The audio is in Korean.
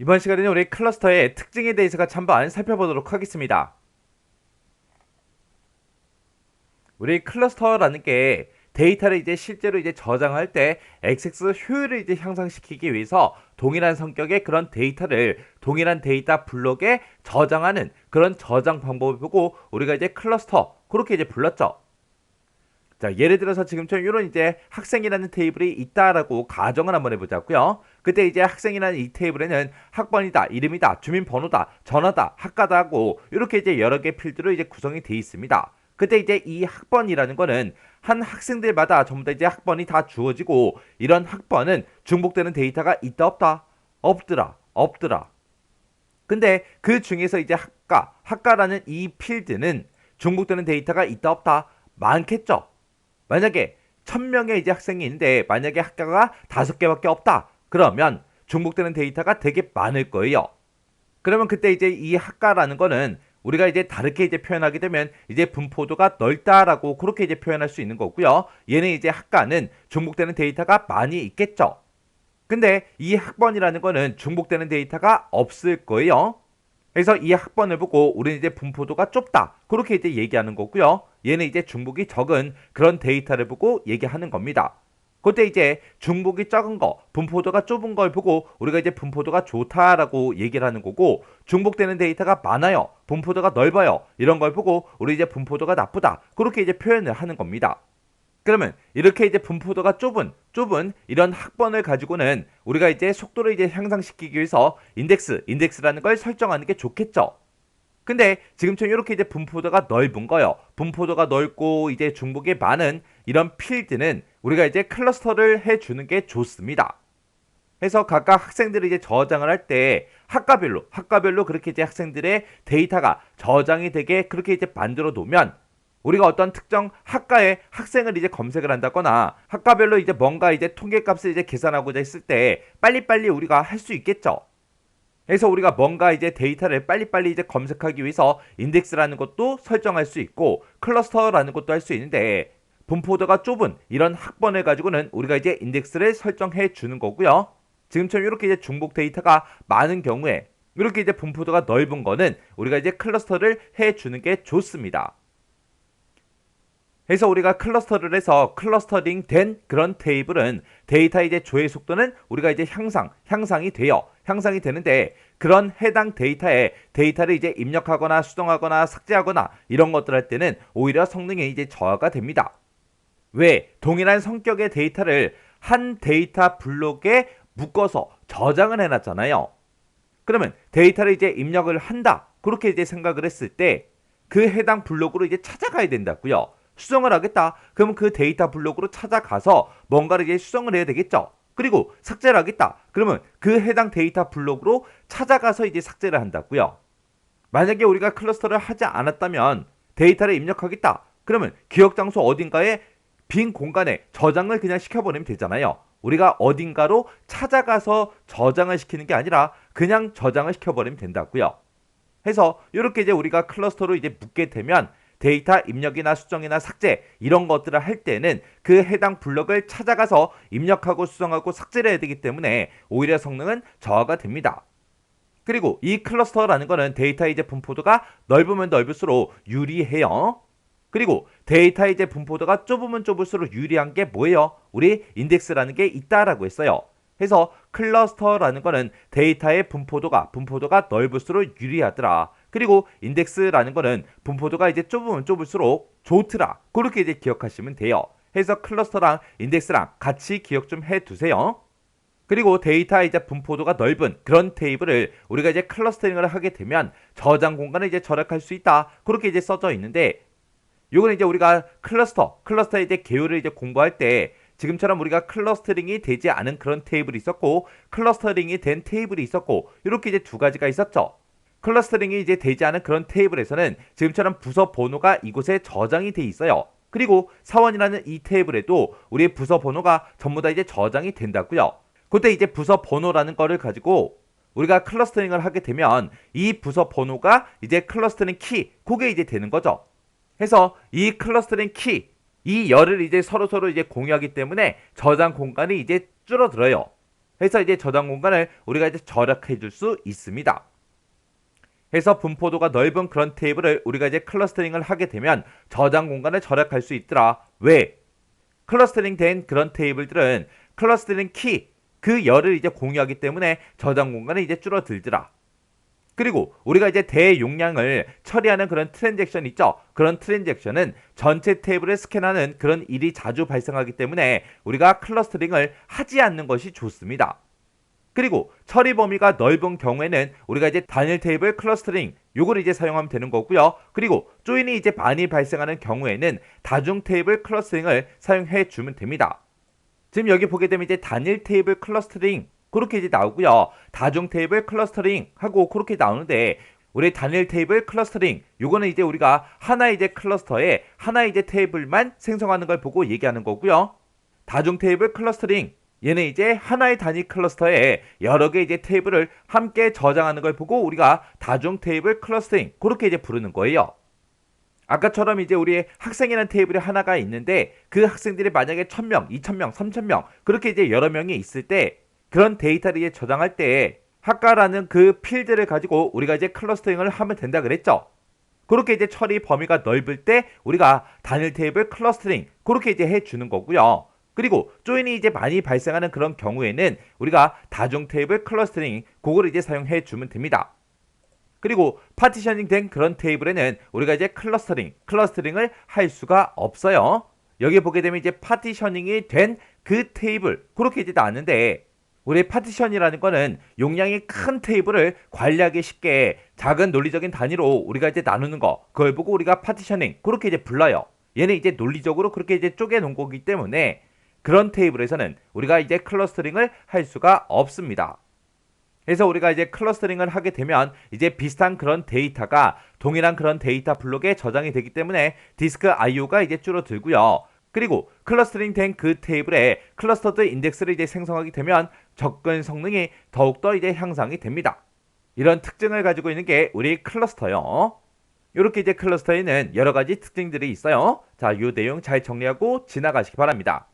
이번 시간에는 우리 클러스터의 특징에 대해서 같이 한번 살펴보도록 하겠습니다. 우리 클러스터라는 게 데이터를 이제 실제로 이제 저장할 때 액세스 효율을 이제 향상시키기 위해서 동일한 성격의 그런 데이터를 동일한 데이터 블록에 저장하는 그런 저장 방법을 보고 우리가 이제 클러스터 그렇게 이제 불렀죠. 자, 예를 들어서 지금처럼 이런 이제 학생이라는 테이블이 있다라고 가정을 한번 해보자고요. 그때 이제 학생이라는 이 테이블에는 학번이다, 이름이다, 주민번호다, 전화다, 학과다 하고 이렇게 이제 여러 개 필드로 이제 구성이 되어 있습니다. 그때 이제 이 학번이라는 거는 한 학생들마다 전부 다 이제 학번이 다 주어지고 이런 학번은 중복되는 데이터가 있다 없다? 없더라, 없더라. 근데 그 중에서 이제 학과라는 이 필드는 중복되는 데이터가 있다 없다? 많겠죠. 만약에 1000명의 이제 학생이 있는데 만약에 학과가 5개밖에 없다. 그러면 중복되는 데이터가 되게 많을 거예요. 그러면 그때 이제 이 학과라는 거는 우리가 이제 다르게 이제 표현하게 되면 이제 분포도가 넓다라고 그렇게 이제 표현할 수 있는 거고요. 얘는 이제 학과는 중복되는 데이터가 많이 있겠죠. 근데 이 학번이라는 거는 중복되는 데이터가 없을 거예요. 그래서 이 학번을 보고 우리는 이제 분포도가 좁다. 그렇게 이제 얘기하는 거고요. 얘는 이제 중복이 적은 그런 데이터를 보고 얘기하는 겁니다. 그때 이제 중복이 적은 거, 분포도가 좁은 걸 보고 우리가 이제 분포도가 좋다라고 얘기를 하는 거고 중복되는 데이터가 많아요. 분포도가 넓어요. 이런 걸 보고 우리 이제 분포도가 나쁘다. 그렇게 이제 표현을 하는 겁니다. 그러면 이렇게 이제 분포도가 좁은 이런 학번을 가지고는 우리가 이제 속도를 이제 향상시키기 위해서 인덱스라는 걸 설정하는 게 좋겠죠. 근데 지금처럼 이렇게 이제 분포도가 넓은 거요. 분포도가 넓고 이제 중복이 많은 이런 필드는 우리가 이제 클러스터를 해주는 게 좋습니다. 해서 각각 학생들이 이제 저장을 할 때 학과별로 그렇게 이제 학생들의 데이터가 저장이 되게 그렇게 이제 만들어 놓으면 우리가 어떤 특정 학과의 학생을 이제 검색을 한다거나 학과별로 이제 뭔가 이제 통계값을 이제 계산하고자 했을 때 빨리빨리 우리가 할 수 있겠죠. 그래서 우리가 뭔가 이제 데이터를 빨리빨리 이제 검색하기 위해서 인덱스라는 것도 설정할 수 있고 클러스터라는 것도 할 수 있는데 분포도가 좁은 이런 학번을 가지고는 우리가 이제 인덱스를 설정해 주는 거고요. 지금처럼 이렇게 이제 중복 데이터가 많은 경우에 이렇게 이제 분포도가 넓은 거는 우리가 이제 클러스터를 해 주는 게 좋습니다. 그래서 우리가 클러스터를 해서 클러스터링 된 그런 테이블은 데이터 이제 조회 속도는 우리가 이제 향상이 되는데 그런 해당 데이터에 데이터를 이제 입력하거나 수정하거나 삭제하거나 이런 것들 할 때는 오히려 성능이 이제 저하가 됩니다. 왜? 동일한 성격의 데이터를 한 데이터 블록에 묶어서 저장을 해놨잖아요. 그러면 데이터를 이제 입력을 한다. 그렇게 이제 생각을 했을 때 그 해당 블록으로 이제 찾아가야 된다고요. 수정을 하겠다. 그러면 그 데이터 블록으로 찾아가서 뭔가를 이제 수정을 해야 되겠죠. 그리고 삭제를 하겠다. 그러면 그 해당 데이터 블록으로 찾아가서 이제 삭제를 한다고요. 만약에 우리가 클러스터를 하지 않았다면 데이터를 입력하겠다. 그러면 기억 장소 어딘가에 빈 공간에 저장을 그냥 시켜버리면 되잖아요. 우리가 어딘가로 찾아가서 저장을 시키는 게 아니라 그냥 저장을 시켜버리면 된다고요. 해서 이렇게 이제 우리가 클러스터로 이제 묶게 되면 데이터 입력이나 수정이나 삭제 이런 것들을 할 때는 그 해당 블럭을 찾아가서 입력하고 수정하고 삭제를 해야 되기 때문에 오히려 성능은 저하가 됩니다. 그리고 이 클러스터라는 거는 데이터 이제 분포도가 넓으면 넓을수록 유리해요. 그리고 데이터 이제 분포도가 좁으면 좁을수록 유리한 게 뭐예요? 우리 인덱스라는 게 있다라고 했어요. 해서 클러스터라는 거는 데이터의 분포도가 넓을수록 유리하더라. 그리고 인덱스라는 거는 분포도가 이제 좁으면 좁을수록 좋더라. 그렇게 이제 기억하시면 돼요. 해서 클러스터랑 인덱스랑 같이 기억 좀 해두세요. 그리고 데이터 이제 분포도가 넓은 그런 테이블을 우리가 이제 클러스터링을 하게 되면 저장 공간을 이제 절약할 수 있다. 그렇게 이제 써져 있는데 요거는 이제 우리가 클러스터 이제 계율을 이제 공부할 때 지금처럼 우리가 클러스터링이 되지 않은 그런 테이블이 있었고 클러스터링이 된 테이블이 있었고 이렇게 이제 두 가지가 있었죠. 클러스터링이 이제 되지 않은 그런 테이블에서는 지금처럼 부서 번호가 이곳에 저장이 돼 있어요. 그리고 사원이라는 이 테이블에도 우리의 부서 번호가 전부 다 이제 저장이 된다고요. 그때 이제 부서 번호라는 거를 가지고 우리가 클러스터링을 하게 되면 이 부서 번호가 이제 클러스터링 키 그게 이제 되는 거죠. 해서 이 클러스터링 키 이 열을 이제 서로 이제 공유하기 때문에 저장 공간이 이제 줄어들어요. 해서 이제 저장 공간을 우리가 이제 절약해 줄 수 있습니다. 해서 분포도가 넓은 그런 테이블을 우리가 이제 클러스터링을 하게 되면 저장 공간을 절약할 수 있더라. 왜? 클러스터링 된 그런 테이블들은 클러스터링 키, 그 열을 이제 공유하기 때문에 저장 공간이 이제 줄어들더라. 그리고 우리가 이제 대용량을 처리하는 그런 트랜잭션 있죠? 그런 트랜잭션은 전체 테이블을 스캔하는 그런 일이 자주 발생하기 때문에 우리가 클러스터링을 하지 않는 것이 좋습니다. 그리고 처리 범위가 넓은 경우에는 우리가 이제 단일 테이블 클러스터링 요걸 이제 사용하면 되는 거고요. 그리고 조인이 이제 많이 발생하는 경우에는 다중 테이블 클러스터링을 사용해 주면 됩니다. 지금 여기 보게 되면 이제 단일 테이블 클러스터링 그렇게 이제 나오고요. 다중 테이블 클러스터링 하고 그렇게 나오는데 우리 단일 테이블 클러스터링 요거는 이제 우리가 하나의 이제 클러스터에 하나의 이제 테이블만 생성하는 걸 보고 얘기하는 거고요. 다중 테이블 클러스터링 얘는 이제 하나의 단위 클러스터에 여러 개 이제 테이블을 함께 저장하는 걸 보고 우리가 다중 테이블 클러스터링 그렇게 이제 부르는 거예요. 아까처럼 이제 우리 학생이라는 테이블이 하나가 있는데 그 학생들이 만약에 1000명, 2000명, 3000명 그렇게 이제 여러 명이 있을 때 그런 데이터를 이제 저장할 때 학과라는 그 필드를 가지고 우리가 이제 클러스터링을 하면 된다 그랬죠. 그렇게 이제 처리 범위가 넓을 때 우리가 단일 테이블 클러스터링 그렇게 이제 해주는 거고요. 그리고 조인이 이제 많이 발생하는 그런 경우에는 우리가 다중 테이블 클러스터링 그거를 이제 사용해 주면 됩니다. 그리고 파티셔닝 된 그런 테이블에는 우리가 이제 클러스터링을 할 수가 없어요. 여기 보게 되면 이제 파티셔닝이 된 그 테이블 그렇게 이제 나왔는데 우리 파티션이라는 거는 용량이 큰 테이블을 관리하기 쉽게 작은 논리적인 단위로 우리가 이제 나누는 거 그걸 보고 우리가 파티셔닝 그렇게 이제 불러요. 얘는 이제 논리적으로 그렇게 이제 쪼개 놓은 거기 때문에 그런 테이블에서는 우리가 이제 클러스터링을 할 수가 없습니다. 그래서 우리가 이제 클러스터링을 하게 되면 이제 비슷한 그런 데이터가 동일한 그런 데이터 블록에 저장이 되기 때문에 디스크 IO가 이제 줄어들고요. 그리고 클러스터링 된 그 테이블에 클러스터드 인덱스를 이제 생성하게 되면 접근 성능이 더욱더 이제 향상이 됩니다. 이런 특징을 가지고 있는 게 우리 클러스터요. 이렇게 이제 클러스터에는 여러 가지 특징들이 있어요. 자, 이 내용 잘 정리하고 지나가시기 바랍니다.